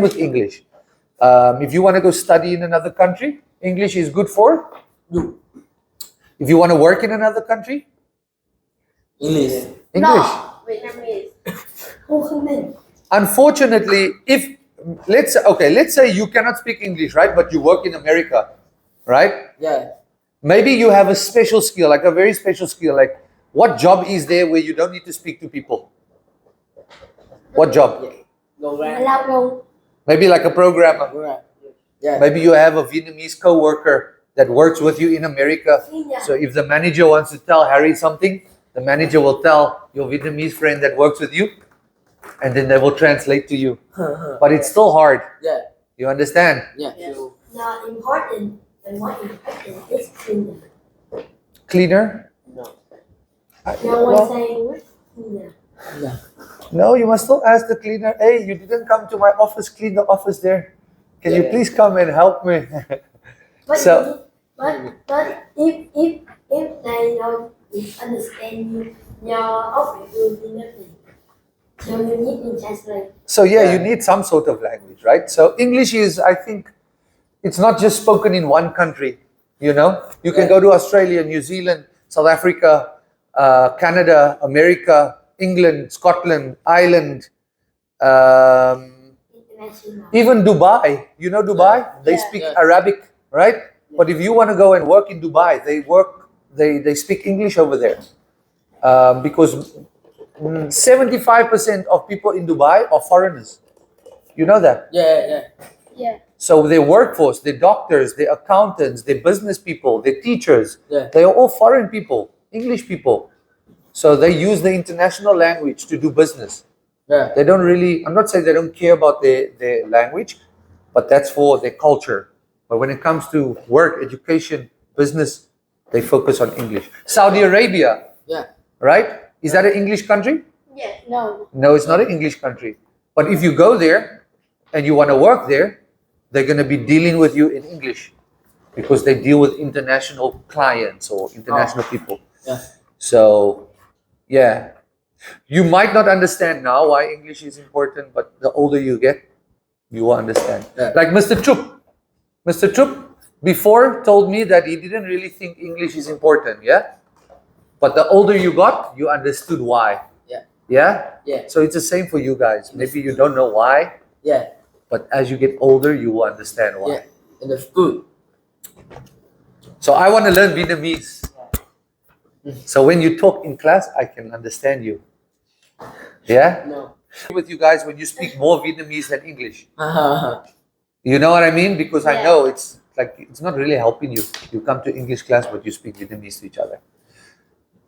with English. If you want to go study in another country, English is good for you. If you want to work in another country, English. English. No, Vietnamese. Unfortunately, if let's say you cannot speak English, right? But you work in America, right? Yeah. Maybe you have a special skill, like a very special skill. Like, what job is there where you don't need to speak to people? What job? Lao luôn. Maybe like a programmer. Right. Yeah. Maybe you have a Vietnamese co-worker that works with you in America. So if the manager wants to tell Harry something, the manager will tell your Vietnamese friend that works with you, and then they will translate to you. But it's still hard. Yeah. You understand? Yeah. Yes. Not important. And what important is cleaner. Cleaner? No. No one saying cleaner. No. No, you must still ask the cleaner, hey, you didn't come to my office, clean the office there. Can you please come and help me? But So- if they don't understand you, your office will be nothing. So you need to translate. So yeah, you need some sort of language, right? So English is, I think, it's not just spoken in one country, you know? You can go to Australia, New Zealand, South Africa, Canada, America, England, Scotland, Ireland, International. even Dubai. You know Dubai? They speak Arabic, right? But if you want to go and work in Dubai, they speak English over there. Because 75% of people in Dubai are foreigners. You know that? Yeah. Yeah. So their workforce, their doctors, their accountants, their business people, their teachers, Yeah. they are all foreign people, English people. So they use the international language to do business. Yeah. They don't really, I'm not saying they don't care about their language, but that's for their culture. But when it comes to work, education, business, they focus on English. Saudi Arabia, Yeah. right? Is that an English country? Yes. No. No, it's not an English country. But if you go there and you want to work there, they're going to be dealing with you in English because they deal with international clients or international people. Yeah. So, yeah. You might not understand now why English is important, but the older you get, you will understand. Yeah. Like Mr. Troop. Mr. Troop before told me that he didn't really think English is important, yeah? But the older you got, you understood why. Yeah. Yeah? Yeah. So it's the same for you guys. Maybe you don't know why, Yeah. but as you get older, you will understand why. Yeah. And the food. So I want to learn Vietnamese. So when you talk in class, I can understand you. Yeah? No. With you guys when you speak more Vietnamese than English. Yeah. You know what I mean? Because I Yeah. know it's like, it's not really helping you. You come to English class, but you speak Vietnamese to each other.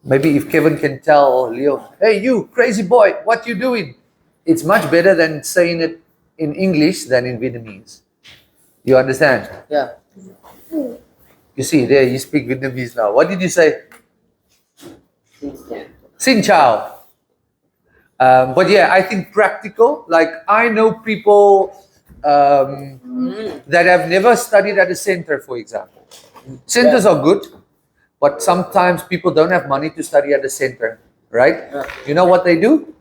Maybe if Kevin can tell Leo, hey, you crazy boy, what you doing? It's much better than saying it in English than in Vietnamese. You understand? Yeah. You see, there you speak Vietnamese now. What did you say? Xin chào. But yeah, I think practical. Like I know people that have never studied at a center, for example. Centers are good, but sometimes people don't have money to study at a center, right? Yeah. You know what they do?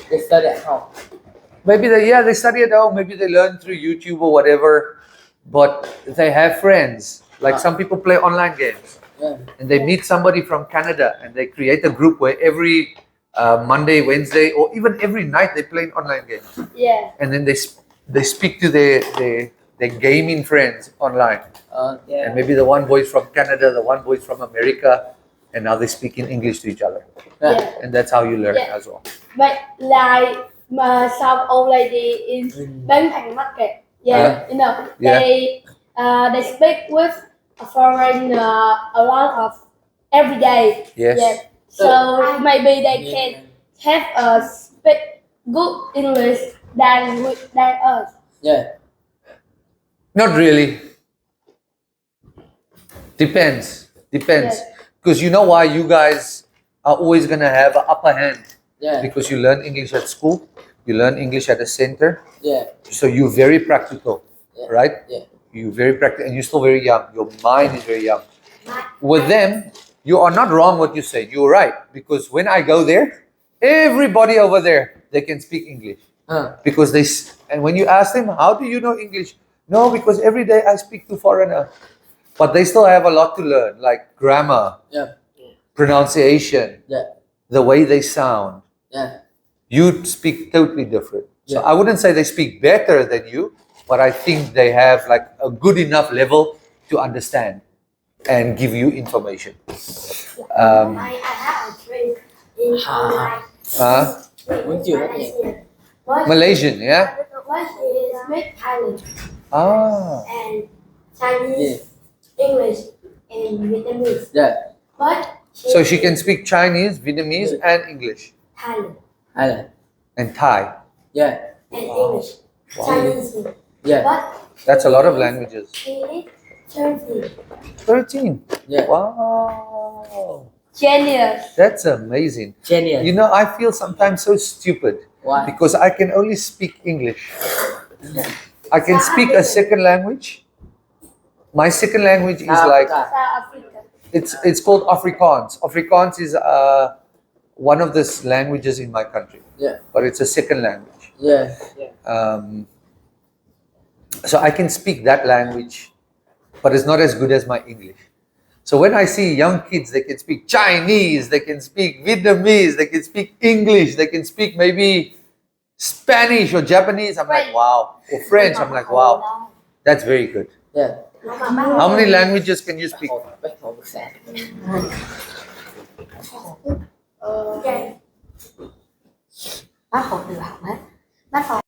They study at home. Maybe they study at home. Maybe they learn through YouTube or whatever. But they have friends. Like some people play online games. Yeah. And they meet somebody from Canada and they create a group where every Monday, Wednesday, or even every night they play online games. Yeah. And then they speak to their gaming friends online. Yeah. And maybe the one boy's from Canada, the one boy's from America, and now they speak in English to each other. Yeah. And that's how you learn Yeah. as well. But like some old lady in Bến Thành Market, yeah, you know, Yeah. they speak with a foreign a lot of every day. Yes. Yeah. So maybe they can have a speak good English than us. Yeah. Not really. Depends. Yes. Because you know why you guys are always going to have an upper hand. Yeah. Because you learn English at school, you learn English at a center, Yeah. so you're very practical, Yeah. right? Yeah. You're very practical, and you're still very young. Your mind is very young. With them, you are not wrong what you say. You're right, because when I go there, everybody over there, they can speak English. because and when you ask them, how do you know English? No, because every day I speak to foreigner. But they still have a lot to learn, like grammar, Yeah. pronunciation, Yeah. the way they sound. Yeah. You speak totally different. So Yeah. I wouldn't say they speak better than you, but I think they have like a good enough level to understand and give you information. I have a friend in online. Muốn chịu rất nhiều. Malaysian, yeah? What is with Thailand Ah, and Chinese, English, and Vietnamese. Yeah. But so she can speak Chinese, Vietnamese, and English, Thailand Thailand. and Thai. Yeah. and English. Chinese. Yeah. But That's a lot of languages. she is 13. 13. Yeah. Wow. Genius. That's amazing. Genius. You know, I feel sometimes so stupid Why? because I can only speak English. I can speak a second language. My second language is like, Africa. South Africa. it's called Afrikaans. Afrikaans is one of the languages in my country, Yeah. but it's a second language. Yeah. So I can speak that language, but it's not as good as my English. So when I see young kids, they can speak Chinese, they can speak Vietnamese, they can speak English, they can speak maybe Spanish or Japanese, I'm like, wow. Or French, I'm like, wow. That's very good. Yeah. How many languages can you speak? Bác Hồ bác xã. Okay. Bác Hồ đều học hết. Bác Hồ